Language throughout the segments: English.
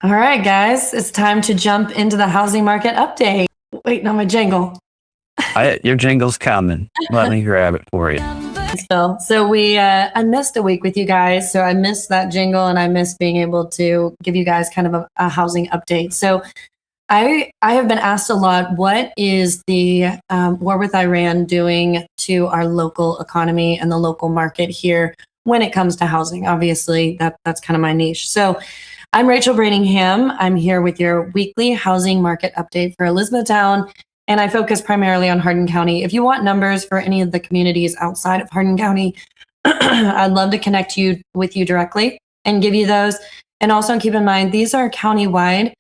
All right, guys, it's time to jump into the housing market update. Wait, not my jingle. Your jingle's coming. Let me grab it for you. So I missed a week with you guys, so I missed that jingle, and I missed being able to give you guys kind of a housing update. So I have been asked a lot, what is the war with Iran doing to our local economy and the local market here when it comes to housing? Obviously, that's kind of my niche. So I'm Rachel Brantingham. I'm here with your weekly housing market update for Elizabethtown, and I focus primarily on Hardin County. If you want numbers for any of the communities outside of Hardin County, I'd love to connect you with you directly and give you those. And also keep in mind, these are countywide.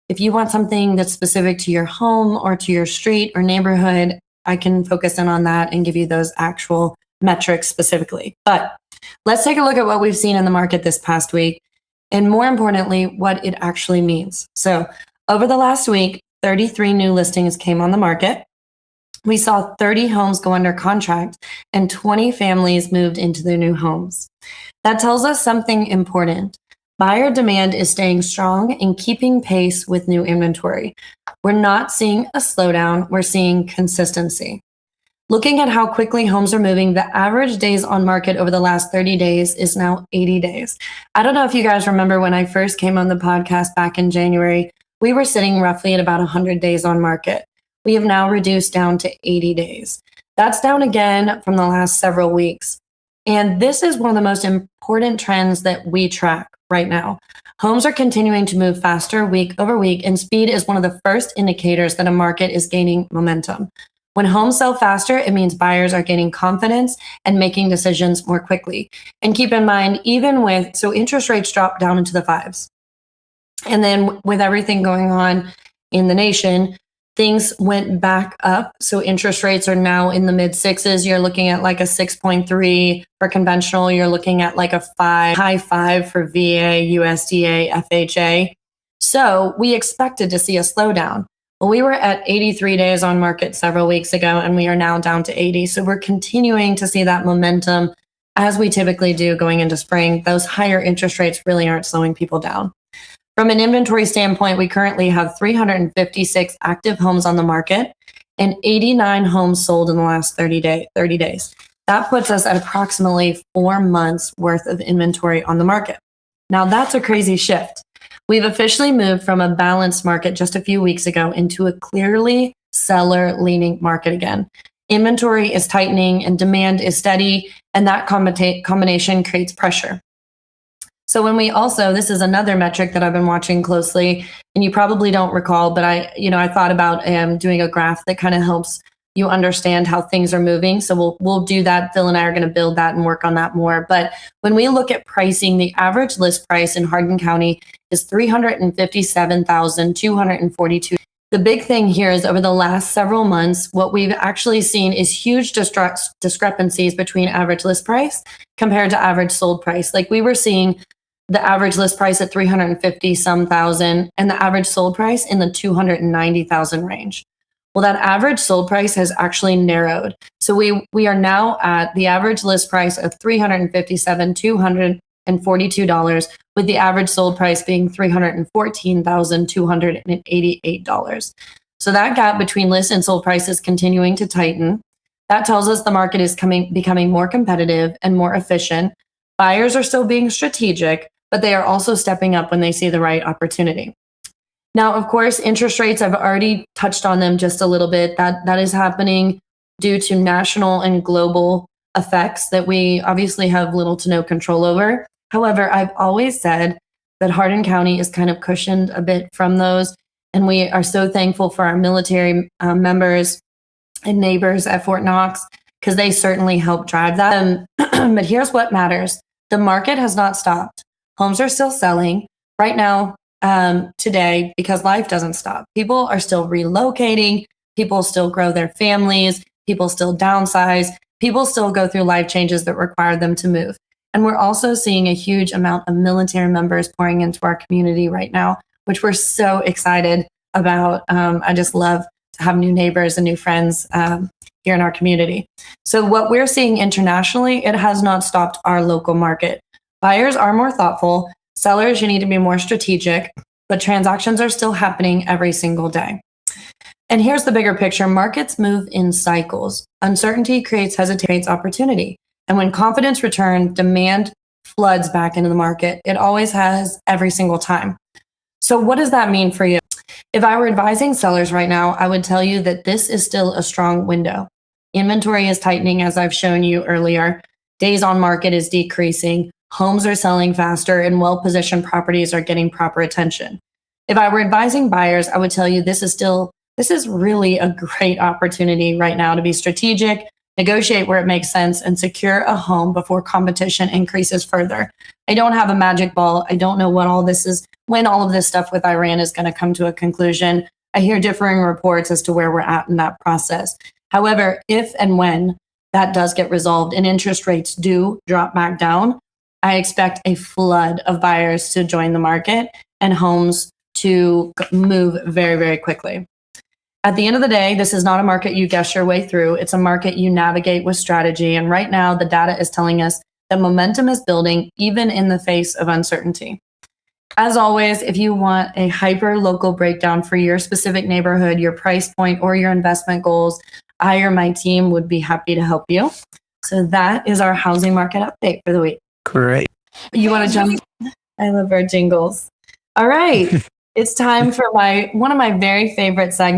If you want something that's specific to your home or to your street or neighborhood, I can focus in on that and give you those actual metrics specifically. But let's take a look at what we've seen in the market this past week, and more importantly, what it actually means. So over the last week, 33 new listings came on the market. We saw 30 homes go under contract and 20 families moved into their new homes. That tells us something important. Buyer demand is staying strong and keeping pace with new inventory. We're not seeing a slowdown, we're seeing consistency. Looking at how quickly homes are moving, the average days on market over the last 30 days is now 80 days. I don't know if you guys remember when I first came on the podcast back in January, we were sitting roughly at about 100 days on market. We have now reduced down to 80 days. That's down again from the last several weeks. And this is one of the most important trends that we track right now. Homes are continuing to move faster week over week, and speed is one of the first indicators that a market is gaining momentum. When homes sell faster, it means buyers are gaining confidence and making decisions more quickly. And keep in mind, so interest rates dropped down into the fives. And then with everything going on in the nation, things went back up. So interest rates are now in the mid sixes. You're looking at like a 6.3 for conventional. You're looking at like a high five for VA, USDA, FHA. So we expected to see a slowdown. Well, we were at 83 days on market several weeks ago, and we are now down to 80. So we're continuing to see that momentum as we typically do going into spring. Those higher interest rates really aren't slowing people down. From an inventory standpoint, we currently have 356 active homes on the market and 89 homes sold in the last 30 days. That puts us at approximately 4 months worth of inventory on the market. Now that's a crazy shift. We've officially moved from a balanced market just a few weeks ago into a clearly seller-leaning market again. Inventory is tightening and demand is steady, and that combination creates pressure. So this is another metric that I've been watching closely, and you probably don't recall, but I thought about doing a graph that kind of helps you understand how things are moving. So we'll do that. Phil and I are going to build that and work on that more. But when we look at pricing, the average list price in Hardin County is $357,242. The big thing here is over the last several months, what we've actually seen is huge discrepancies between average list price compared to average sold price. Like we were seeing the average list price at 350 some thousand and the average sold price in the 290,000 range. Well, that average sold price has actually narrowed. So we are now at the average list price of $357,242, with the average sold price being $314,288. So that gap between list and sold price is continuing to tighten. That tells us the market is becoming more competitive and more efficient. Buyers are still being strategic, but they are also stepping up when they see the right opportunity. Now, of course, interest rates, I've already touched on them just a little bit. That is happening due to national and global effects that we obviously have little to no control over. However, I've always said that Hardin County is kind of cushioned a bit from those, and we are so thankful for our military members and neighbors at Fort Knox, because they certainly help drive that. But here's what matters. The market has not stopped. Homes are still selling right now. Today, because life doesn't stop. People are still relocating, people still grow their families, people still downsize, people still go through life changes that require them to move. And we're also seeing a huge amount of military members pouring into our community right now, which we're so excited about. I just love to have new neighbors and new friends here in our community. So what we're seeing internationally, it has not stopped our local market. Buyers are more thoughtful. Sellers, you need to be more strategic. but transactions are still happening every single day. And here's the bigger picture. Markets move in cycles. Uncertainty creates opportunity. And when confidence returns, demand floods back into the market. It always has every single time. So what does that mean for you? If I were advising sellers right now, I would tell you that this is still a strong window. Inventory is tightening, as I've shown you earlier. Days on market is decreasing. Homes are selling faster, and well-positioned properties are getting proper attention. If I were advising buyers, I would tell you this is really a great opportunity right now to be strategic, negotiate where it makes sense, and secure a home before competition increases further. I don't have a magic ball. I don't know what all this is, when all of this stuff with Iran is going to come to a conclusion. I hear differing reports as to where we're at in that process. However, if and when that does get resolved and interest rates do drop back down, I expect a flood of buyers to join the market and homes to move very, very quickly. At the end of the day, this is not a market you guess your way through. It's a market you navigate with strategy. And right now, the data is telling us that momentum is building even in the face of uncertainty. As always, if you want a hyper local breakdown for your specific neighborhood, your price point, or your investment goals, I or my team would be happy to help you. So that is our housing market update for the week. Great. You want to jump? I love our jingles. All right. It's time for one of my very favorite segments.